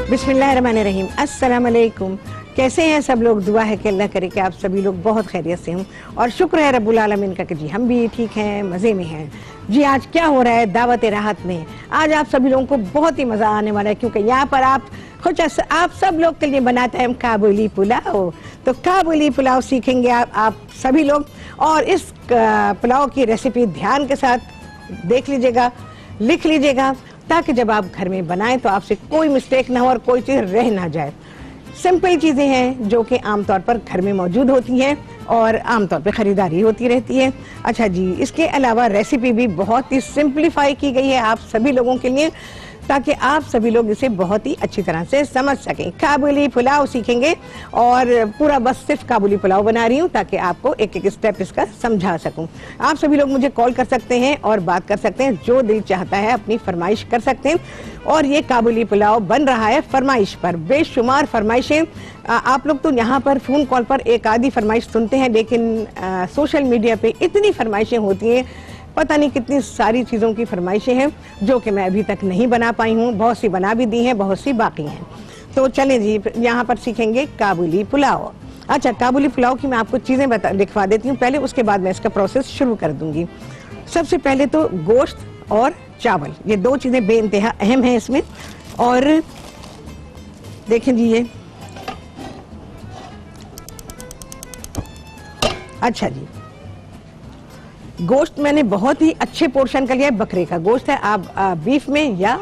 बिस्मिल्लाहिर्रहमानिर्रहीम। अस्सलाम वालेकुम। कैसे हैं सब लोग? दुआ है कि अल्लाह करे कि आप सभी लोग बहुत खैरियत से हों और शुक्र है रब्बुल आलमीन का कि जी हम भी ठीक हैं, मज़े में हैं। जी आज क्या हो रहा है दावत राहत में? आज आप सभी लोगों को बहुत ही मज़ा आने वाला है क्योंकि यहाँ पर आप सब लोग के लिए बनाते हैं काबुली पुलाव। तो काबुली पुलाव सीखेंगे आप सभी लोग और इस पुलाव की रेसिपी ध्यान के साथ देख लीजिएगा, लिख लीजिएगा ताकि जब आप घर में बनाएं तो आपसे कोई मिस्टेक ना हो और कोई चीज़ रह ना जाए। सिंपल चीज़ें हैं जो कि आमतौर पर घर में मौजूद होती हैं और आमतौर पे ख़रीदारी होती रहती है। अच्छा जी, इसके अलावा रेसिपी भी बहुत ही सिंप्लीफाई की गई है आप सभी लोगों के लिए ताकि आप सभी लोग इसे बहुत ही अच्छी तरह से समझ सकें। काबुली पुलाव सीखेंगे और पूरा बस सिर्फ काबुली पुलाव बना रही हूँ ताकि आपको एक एक स्टेप इसका समझा सकूँ। आप सभी लोग मुझे कॉल कर सकते हैं और बात कर सकते हैं, जो दिल चाहता है अपनी फरमाइश कर सकते हैं। और ये काबुली पुलाव बन रहा है फरमाइश पर, बेशुमार फरमाइशें। आप लोग तो यहाँ पर फ़ोन कॉल पर एक आधी फरमाइश सुनते हैं, लेकिन सोशल मीडिया पे इतनी फरमाइशें होती हैं, पता नहीं कितनी सारी चीज़ों की फरमाइशें हैं जो कि मैं अभी तक नहीं बना पाई हूँ। बहुत सी बना भी दी हैं, बहुत सी बाकी हैं। तो चलें जी, यहाँ पर सीखेंगे काबुली पुलाव। अच्छा, काबुली पुलाव की मैं आपको चीज़ें लिखवा देती हूँ पहले, उसके बाद मैं इसका प्रोसेस शुरू कर दूँगी। सबसे पहले तो गोश्त और चावल, ये दो चीज़ें बेइंतहा अहम हैं इसमें। और देखें जी ये, अच्छा जी, गोश्त मैंने बहुत ही अच्छे पोर्शन का लिया है, बकरे का गोश्त है। आप बीफ में या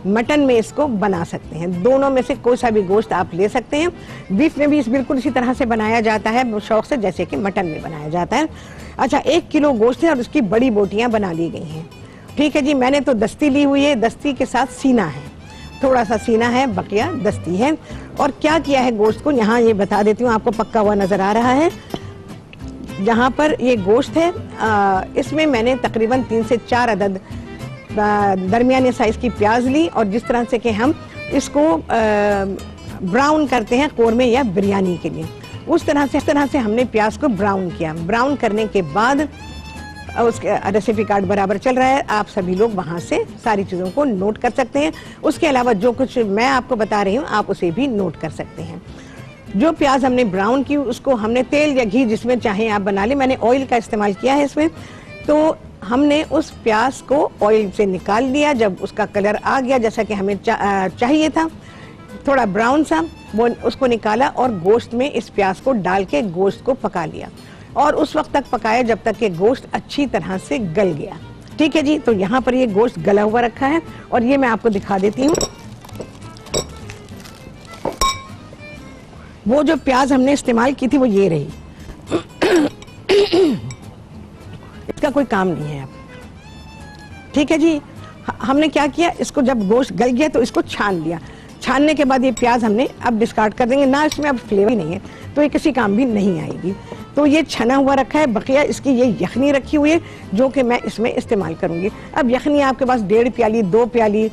मटन में इसको बना सकते हैं, दोनों में से कोई सा भी गोश्त आप ले सकते हैं। बीफ में भी बिल्कुल इसी तरह से बनाया जाता है शौक से, जैसे कि मटन में बनाया जाता है। अच्छा, 1 किलो गोश्त है और उसकी बड़ी बोटियां बना ली गई हैं। ठीक है जी, मैंने तो दस्ती ली हुई है, दस्ती के साथ सीना है, थोड़ा सा सीना है, बकिया दस्ती है। और क्या किया है गोश्त को, यहाँ ये बता देती हूँ, आपको पक्का हुआ नज़र आ रहा है। जहाँ पर ये गोश्त है इसमें मैंने तकरीबन 3 से 4 अदद दरमियाने साइज़ की प्याज ली और जिस तरह से कि हम इसको ब्राउन करते हैं कौरमे या बिरयानी के लिए, उस तरह से हमने प्याज को ब्राउन किया। ब्राउन करने के बाद उसके रेसिपी कार्ड बराबर चल रहा है, आप सभी लोग वहाँ से सारी चीज़ों को नोट कर सकते हैं। उसके अलावा जो कुछ मैं आपको बता रही हूँ आप उसे भी नोट कर सकते हैं। जो प्याज हमने ब्राउन की उसको हमने तेल या घी जिसमें चाहें आप बना लें, मैंने ऑयल का इस्तेमाल किया है इसमें। तो हमने उस प्याज को ऑयल से निकाल लिया, जब उसका कलर आ गया जैसा कि हमें चाहिए था, थोड़ा ब्राउन सा, वो उसको निकाला और गोश्त में इस प्याज को डाल के गोश्त को पका लिया और उस वक्त तक पकाया जब तक कि गोश्त अच्छी तरह से गल गया। ठीक है जी, तो यहाँ पर ये गोश्त गला हुआ रखा है और ये मैं आपको दिखा देती हूँ। वो जो प्याज हमने इस्तेमाल की थी वो ये रही। इसका कोई काम नहीं है अब। ठीक है जी, हमने क्या किया, इसको जब गोश्त गल गया तो इसको छान लिया। छानने के बाद ये प्याज हमने अब डिस्कार्ड कर देंगे, ना इसमें अब फ्लेवर नहीं है तो ये किसी काम भी नहीं आएगी। तो ये छना हुआ रखा है, बकिया इसकी ये यखनी रखी हुई है जो कि मैं इसमें इस्तेमाल करूँगी। अब यखनी आपके पास 1.5 प्याली, 2 प्याली,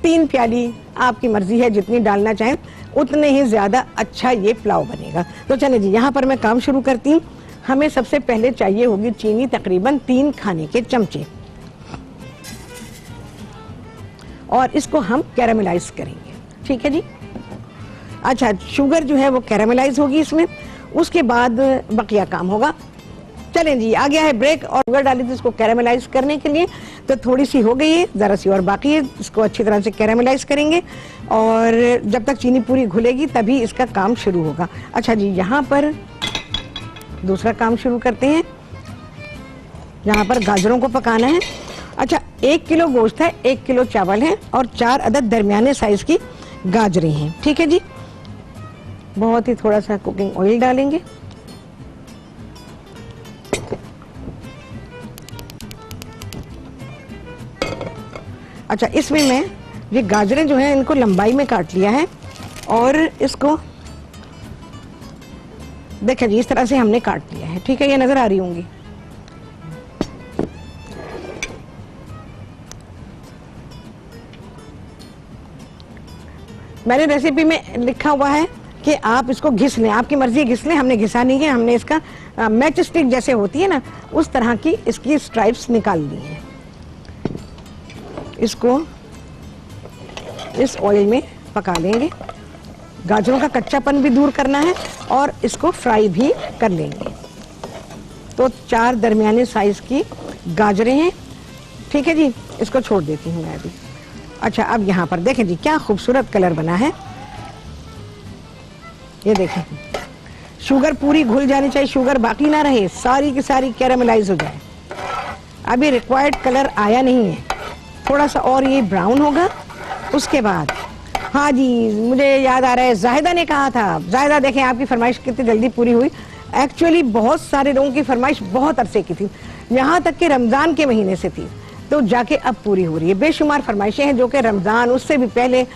3 प्याली, आपकी मर्जी है, जितनी डालना चाहें उतने ही ज़्यादा अच्छा ये पुलाव बनेगा। तो चलिए जी, यहाँ पर मैं काम शुरू करती हूँ। हमें सबसे पहले चाहिए होगी चीनी, तकरीबन 3 खाने के चमचे, और इसको हम कैरामलाइज करेंगे। ठीक है जी। अच्छा, शुगर जो है वो कैरामलाइज होगी इसमें, उसके बाद बकिया काम होगा। चलें जी, आ गया है ब्रेक और शुगर डाली थी इसको कैरामलाइज करने के लिए, तो थोड़ी सी हो गई है, ज़रा सी और बाकी है। इसको अच्छी तरह से कैरामलाइज करेंगे और जब तक चीनी पूरी घुलेगी तभी इसका काम शुरू होगा। अच्छा जी, यहाँ पर दूसरा काम शुरू करते हैं। यहाँ पर गाजरों को पकाना है। अच्छा, 1 किलो गोश्त है, 1 किलो चावल है और 4 अदद दरमियाने साइज की गाजरें हैं। ठीक है जी, बहुत ही थोड़ा सा कुकिंग ऑयल डालेंगे। अच्छा, इसमें मैं ये गाजरें जो हैं इनको लंबाई में काट लिया है और इसको देखें जी, इस तरह से हमने काट लिया है। ठीक है, ये नजर आ रही होंगी। मैंने रेसिपी में लिखा हुआ है कि आप इसको घिस लें, आपकी मर्जी घिस लें, हमने घिसा नहीं है, हमने इसका मैच स्टिक जैसे होती है ना, उस तरह की इसकी स्ट्राइप्स निकाल ली हैं। इसको इस ऑयल में पका लेंगे गाजरों का कच्चापन भी दूर करना है और इसको फ्राई भी कर लेंगे। तो 4 दरमियाने साइज की गाजरें हैं, ठीक है जी, इसको छोड़ देती हूँ मैं अभी। अच्छा, अब यहाँ पर देखें जी क्या खूबसूरत कलर बना है, ये देखें। शुगर पूरी घुल जानी चाहिए, शुगर बाकी ना रहे, सारी की सारी कैरामलाइज हो जाए। अभी रिक्वायर्ड कलर आया नहीं है, थोड़ा सा और ये ब्राउन होगा। उसके बाद हाँ जी, मुझे याद आ रहा है जाहिदा ने कहा था, जाहिदा देखें आपकी फरमाइश कितनी जल्दी पूरी हुई। एक्चुअली बहुत सारे लोगों की फरमाइश बहुत अरसे की थी, यहाँ तक कि रमज़ान के महीने से थी, तो जाके अब पूरी हो रही है। बेशुमार फरमाइशें हैं जो कि रमज़ान उससे भी पहले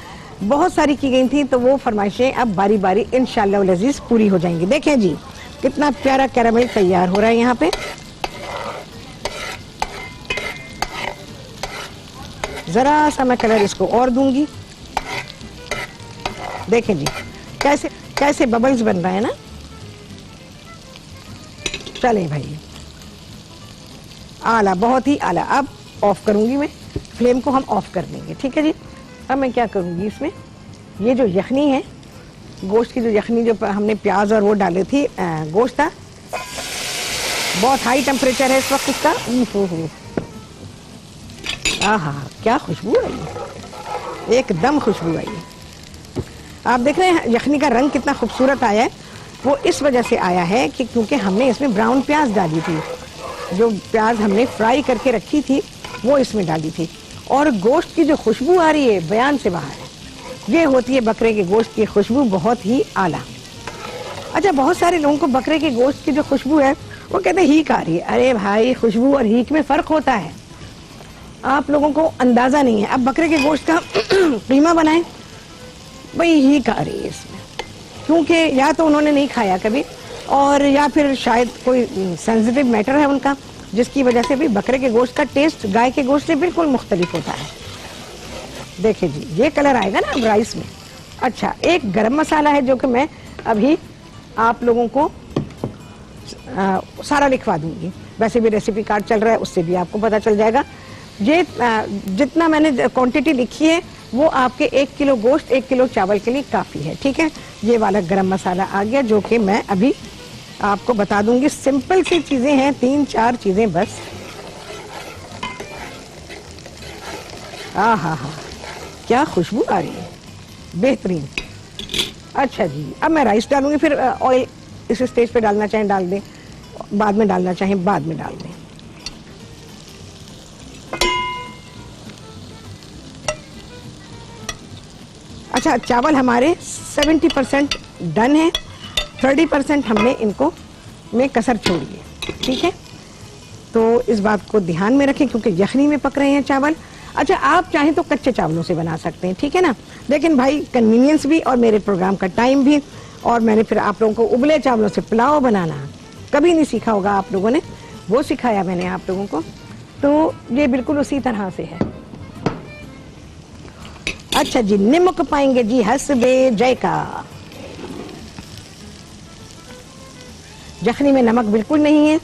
बहुत सारी की गई थी, तो वो फरमाइशें अब बारी बारी इंशाअल्लाह अज़ीज़ पूरी हो जाएंगी। देखें जी कितना प्यारा कैरामल तैयार हो रहा है यहाँ पे। जरा सा मैं कलर इसको और दूंगी। देखें जी कैसे कैसे बबल्स बन रहे हैं ना। चलें भाई, आला, बहुत ही आला। अब ऑफ करूंगी मैं, फ्लेम को हम ऑफ कर देंगे, ठीक है जी। अब मैं क्या करूंगी, इसमें ये जो यखनी है, गोश्त की जो यखनी, जो हमने प्याज और वो डाले थी, गोश्त था, बहुत हाई टेम्परेचर है इस वक्त इसका। आहा, क्या खुशबू आई है, एकदम खुशबू आई है। आप देख रहे हैं यखनी का रंग कितना खूबसूरत आया है। वो इस वजह से आया है कि क्योंकि हमने इसमें ब्राउन प्याज डाली थी, जो प्याज हमने फ्राई करके रखी थी वो इसमें डाली थी, और गोश्त की जो खुशबू आ रही है बयान से बाहर है। ये होती है बकरे के गोश्त की खुशबू, बहुत ही आला। अच्छा, बहुत सारे लोगों को बकरे के गोश्त की जो खुशबू है वो कहते हैं हीक आ रही है। अरे भाई, खुशबू और हीक में फ़र्क होता है, आप लोगों को अंदाज़ा नहीं है। अब बकरे के गोश्त का कीमा बनाएं, भाई हीक आ रही है इसमें, क्योंकि या तो उन्होंने नहीं खाया कभी, और या फिर शायद कोई सेंसिटिव मैटर है उनका, जिसकी वजह से भी बकरे के गोश्त का टेस्ट गाय के गोश्त से बिल्कुल मुख्तलिफ होता है। देखिए जी, ये कलर आएगा ना अब राइस में। अच्छा, एक गरम मसाला है जो कि मैं अभी आप लोगों को सारा लिखवा दूंगी, वैसे भी रेसिपी कार्ड चल रहा है, उससे भी आपको पता चल जाएगा। ये जितना मैंने क्वांटिटी लिखी है वो आपके 1 किलो गोश्त 1 किलो चावल के लिए काफ़ी है, ठीक है। ये वाला गरम मसाला आ गया, जो कि मैं अभी आपको बता दूंगी। सिंपल सी चीज़ें हैं, 3-4 चीज़ें बस। हा, क्या खुशबू आ रही है, बेहतरीन। अच्छा जी, अब मैं राइस डालूंगी, फिर ऑयल इस स्टेज पे डालना चाहें डाल दें, बाद में डालना चाहें बाद में डाल दें। अच्छा, चावल हमारे 70% डन है, 30% हमने इनको में कसर छोड़ी है, ठीक है। तो इस बात को ध्यान में रखें क्योंकि यखनी में पक रहे हैं चावल। अच्छा, आप चाहें तो कच्चे चावलों से बना सकते हैं, ठीक है ना, लेकिन भाई कन्वीनियंस भी और मेरे प्रोग्राम का टाइम भी, और मैंने फिर आप लोगों को उबले चावलों से पुलाव बनाना कभी नहीं सीखा होगा आप लोगों ने, वो सिखाया मैंने आप लोगों को, तो ये बिल्कुल उसी तरह से है। अच्छा जी, नमक पाएंगे जी हस्बे जय का। यखनी में नमक बिल्कुल नहीं है,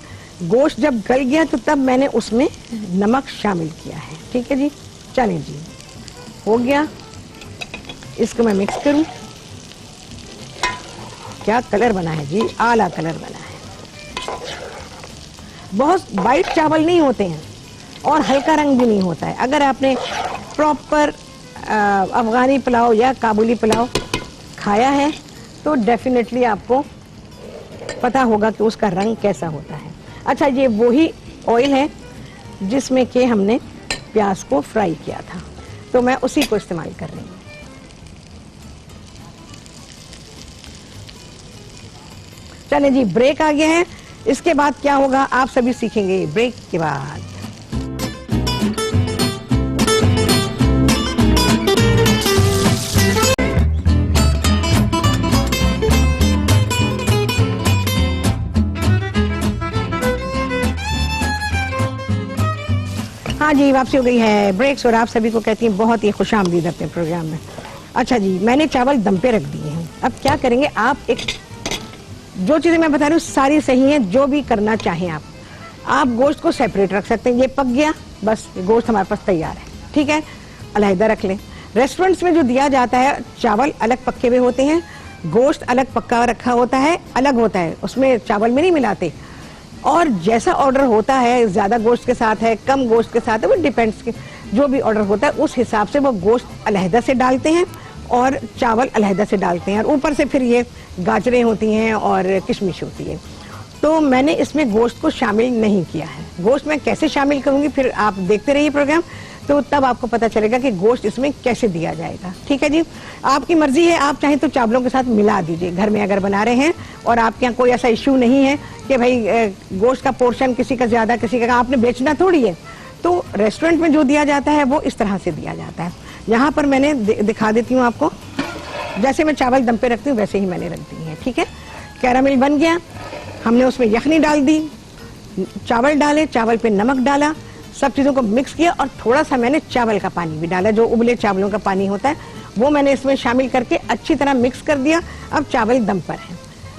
गोश्त जब गल गया तो तब मैंने उसमें नमक शामिल किया है, ठीक है जी। चलें जी, हो गया, इसको मैं मिक्स करूं। क्या कलर बना है जी, आला कलर बना है। बहुत वाइट चावल नहीं होते हैं और हल्का रंग भी नहीं होता है। अगर आपने प्रॉपर अफगानी पुलाव या काबुली पुलाव खाया है तो डेफिनेटली आपको पता होगा कि उसका रंग कैसा होता है। अच्छा, ये वही ऑयल है जिसमें कि हमने प्याज को फ्राई किया था, तो मैं उसी को इस्तेमाल कर रही हूँ। चलें जी, ब्रेक आ गया है, इसके बाद क्या होगा आप सभी सीखेंगे ब्रेक के बाद। हाँ जी, वापसी हो गई है ब्रेक्स, और आप सभी को कहती हैं बहुत ही खुशामदीद अपने प्रोग्राम में। अच्छा जी, मैंने चावल दम पे रख दिए हैं। अब क्या करेंगे आप, एक जो चीज़ें मैं बता रही हूँ सारी सही हैं, जो भी करना चाहें आप गोश्त को सेपरेट रख सकते हैं। ये पक गया, बस गोश्त हमारे पास तैयार है, ठीक है, अलहदा रख लें। रेस्टोरेंट्स में जो दिया जाता है, चावल अलग पक्के हुए होते हैं, गोश्त अलग पक्का रखा होता है, अलग होता है, उसमें चावल में नहीं मिलाते। और जैसा ऑर्डर होता है, ज़्यादा गोश्त के साथ है, कम गोश्त के साथ है, वो डिपेंड्स के जो भी ऑर्डर होता है उस हिसाब से वो गोश्त अलहदा से डालते हैं और चावल अलहदा से डालते हैं, और ऊपर से फिर ये गाजरें होती हैं और किशमिश होती है। तो मैंने इसमें गोश्त को शामिल नहीं किया है। गोश्त मैं कैसे शामिल करूँगी, फिर आप देखते रहिए प्रोग्राम, तो तब आपको पता चलेगा कि गोश्त इसमें कैसे दिया जाएगा। ठीक है जी, आपकी मर्जी है, आप चाहें तो चावलों के साथ मिला दीजिए घर में अगर बना रहे हैं, और आपके यहाँ कोई ऐसा इश्यू नहीं है कि भाई गोश्त का पोर्शन किसी का ज़्यादा किसी का, आपने बेचना थोड़ी है। तो रेस्टोरेंट में जो दिया जाता है वो इस तरह से दिया जाता है। यहाँ पर मैंने दिखा देती हूँ आपको, जैसे मैं चावल दम पे रखती हूँ वैसे ही मैंने रख दी है। ठीक है, कैरामिल बन गया, हमने उसमें यखनी डाल दी, चावल डाले, चावल पे नमक डाला, सब चीज़ों को मिक्स किया, और थोड़ा सा मैंने चावल का पानी भी डाला, जो उबले चावलों का पानी होता है वो मैंने इसमें शामिल करके अच्छी तरह मिक्स कर दिया। अब चावल दम पर है।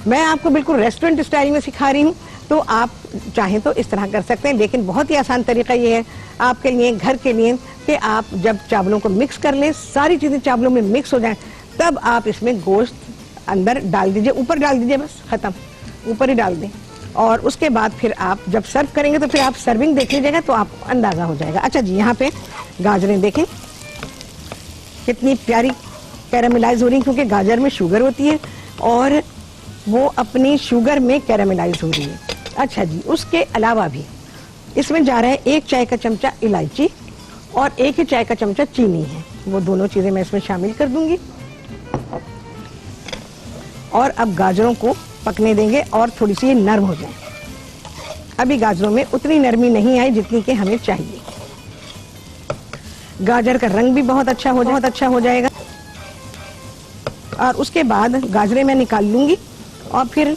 मैं आपको बिल्कुल रेस्टोरेंट स्टाइल में सिखा रही हूँ, तो आप चाहें तो इस तरह कर सकते हैं, लेकिन बहुत ही आसान तरीका ये है आपके लिए, घर के लिए, कि आप जब चावलों को मिक्स कर लें, सारी चीज़ें चावलों में मिक्स हो जाएं, तब आप इसमें गोश्त अंदर डाल दीजिए, ऊपर डाल दीजिए, बस ख़त्म, ऊपर ही डाल दें। और उसके बाद फिर आप जब सर्व करेंगे तो फिर आप सर्विंग देख लीजिएगा तो आपको अंदाज़ा हो जाएगा। अच्छा जी, यहाँ पे गाजरें देखें कितनी प्यारी कैरामलाइज हो रही, क्योंकि गाजर में शुगर होती है और वो अपनी शुगर में कैरामलाइज हो रही है। अच्छा जी, उसके अलावा भी इसमें जा रहा है 1 चाय का चमचा इलायची और 1 ही चाय का चमचा चीनी है, वो दोनों चीज़ें मैं इसमें शामिल कर दूंगी। और अब गाजरों को पकने देंगे और थोड़ी सी नरम हो जाए। अभी गाजरों में उतनी नरमी नहीं आई जितनी कि हमें चाहिए। गाजर का रंग भी बहुत अच्छा हो जाएगा। और उसके बाद गाजरें मैं निकाल लूंगी और फिर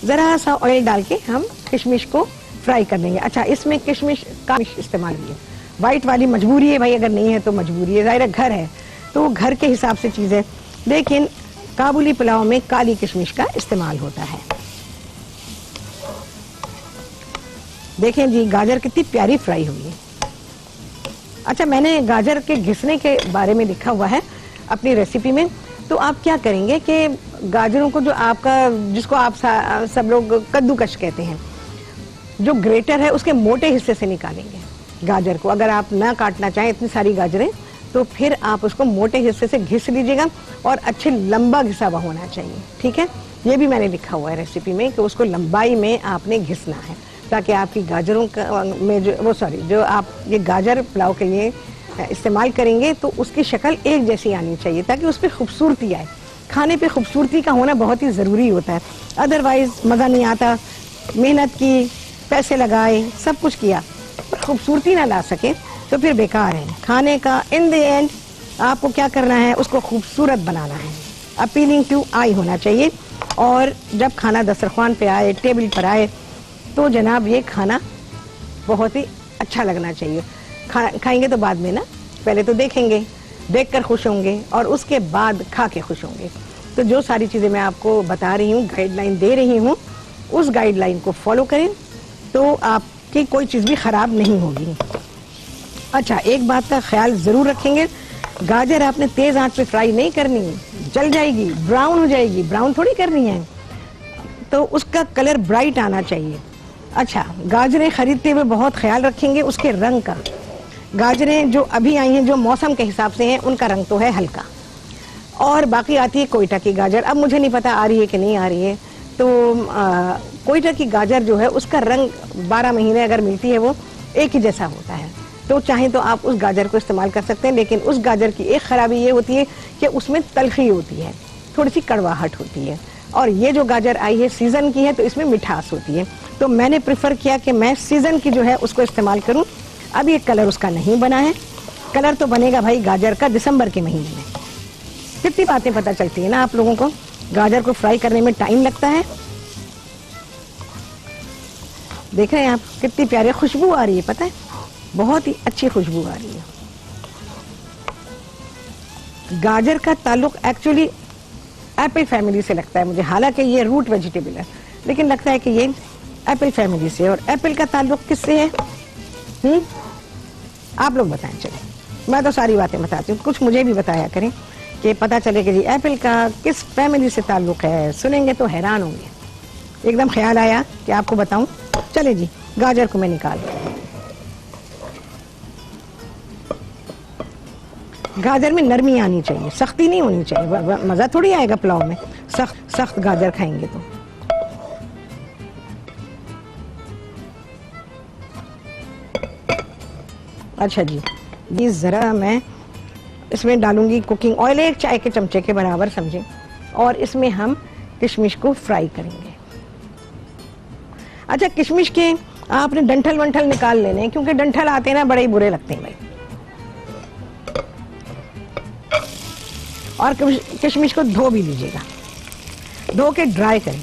ज़रा सा ऑयल डाल के हम किशमिश को फ्राई कर लेंगे। अच्छा, इसमें किशमिश का इस्तेमाल है, वाइट वाली मजबूरी है भाई, अगर नहीं है तो मजबूरी है, ज़ाहिर घर है तो घर के हिसाब से चीज़ है, लेकिन काबुली पुलाव में काली किशमिश का इस्तेमाल होता है। देखें जी, गाजर कितनी प्यारी फ्राई हुई है। अच्छा, मैंने गाजर के घिसने के बारे में लिखा हुआ है अपनी रेसिपी में। तो आप क्या करेंगे कि गाजरों को, जो आपका, जिसको आप सब लोग कद्दूकश कहते हैं, जो ग्रेटर है उसके मोटे हिस्से से निकालेंगे गाजर को। अगर आप ना काटना चाहें इतनी सारी गाजरें, तो फिर आप उसको मोटे हिस्से से घिस लीजिएगा, और अच्छे लंबा घिसा हुआ होना चाहिए। ठीक है, ये भी मैंने लिखा हुआ है रेसिपी में कि उसको लंबाई में आपने घिसना है, ताकि आपकी गाजरों का में जो आप ये गाजर पुलाव के लिए इस्तेमाल करेंगे तो उसकी शक्ल एक जैसी आनी चाहिए, ताकि उस पर खूबसूरती आए। खाने पे खूबसूरती का होना बहुत ही ज़रूरी होता है, अदरवाइज़ मज़ा नहीं आता। मेहनत की, पैसे लगाए, सब कुछ किया, पर खूबसूरती ना ला सके तो फिर बेकार है खाने का। इन द एंड आपको क्या करना है, उसको खूबसूरत बनाना है, अपीलिंग टू आई होना चाहिए। और जब खाना दस्तरखान पे आए, टेबल पर आए, तो जनाब ये खाना बहुत ही अच्छा लगना चाहिए। खाएंगे तो बाद में ना, पहले तो देखेंगे, देखकर खुश होंगे और उसके बाद खा के खुश होंगे। तो जो सारी चीज़ें मैं आपको बता रही हूँ, गाइडलाइन दे रही हूँ, उस गाइडलाइन को फॉलो करें तो आपकी कोई चीज़ भी ख़राब नहीं होगी। अच्छा, एक बात का ख्याल ज़रूर रखेंगे, गाजर आपने तेज़ आंच पे फ्राई नहीं करनी, जल जाएगी, ब्राउन हो जाएगी। ब्राउन थोड़ी करनी है, तो उसका कलर ब्राइट आना चाहिए। अच्छा, गाजरें ख़रीदते हुए बहुत ख्याल रखेंगे उसके रंग का। गाजरें जो अभी आई हैं, जो मौसम के हिसाब से हैं, उनका रंग तो है हल्का, और बाकी आती है कोयटा की गाजर। अब मुझे नहीं पता आ रही है कि नहीं आ रही है, तो कोयटा की गाजर जो है उसका रंग 12 महीने अगर मिलती है वो एक ही जैसा होता है। तो चाहे तो आप उस गाजर को इस्तेमाल कर सकते हैं, लेकिन उस गाजर की एक ख़राबी ये होती है कि उसमें तलखी होती है, थोड़ी सी कड़वाहट होती है। और ये जो गाजर आई है सीज़न की है, तो इसमें मिठास होती है। तो मैंने प्रेफर किया कि मैं सीज़न की जो है उसको इस्तेमाल करूं। अब ये कलर उसका नहीं बना है, कलर तो बनेगा भाई गाजर का दिसंबर के महीने में। कितनी बातें पता चलती है ना आप लोगों को, गाजर को फ्राई करने में टाइम लगता है। देख रहे हैं आप कितनी प्यारी खुशबू आ रही है, पता है, बहुत ही अच्छी खुशबू आ रही है। गाजर का ताल्लुक एक्चुअली एप्पल फैमिली से लगता है मुझे, हालांकि ये रूट वेजिटेबल है, लेकिन लगता है कि ये एप्पल फैमिली से। और एप्पल का ताल्लुक किससे है, आप लोग बताएं। चलिए, मैं तो सारी बातें बताती हूँ, कुछ मुझे भी बताया करें कि पता चले कि जी एप्पल का किस फैमिली से ताल्लुक है। सुनेंगे तो हैरान होंगे। एकदम ख्याल आया कि आपको बताऊं। चले जी, गाजर को मैं निकाल, गाजर में नरमी आनी चाहिए, सख्ती नहीं होनी चाहिए, मजा थोड़ी आएगा पुलाव में सख्त सख्त गाजर खाएंगे तो। अच्छा जी, ये जरा मैं इसमें डालूंगी कुकिंग ऑयल 1 चाय के चमचे के बराबर समझें, और इसमें हम किशमिश को फ्राई करेंगे। अच्छा, किशमिश के आपने डंठल वंठल निकाल लेने, क्योंकि डंठल आते हैं ना बड़े ही बुरे लगते हैं भाई। और किशमिश को धो भी लीजिएगा, धो के ड्राई करें।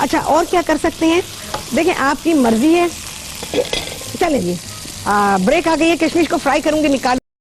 अच्छा, और क्या कर सकते हैं, देखिए आपकी मर्जी है। चले जी, ब्रेक आ गई है, किशमिश को फ्राई करूंगी, निकाल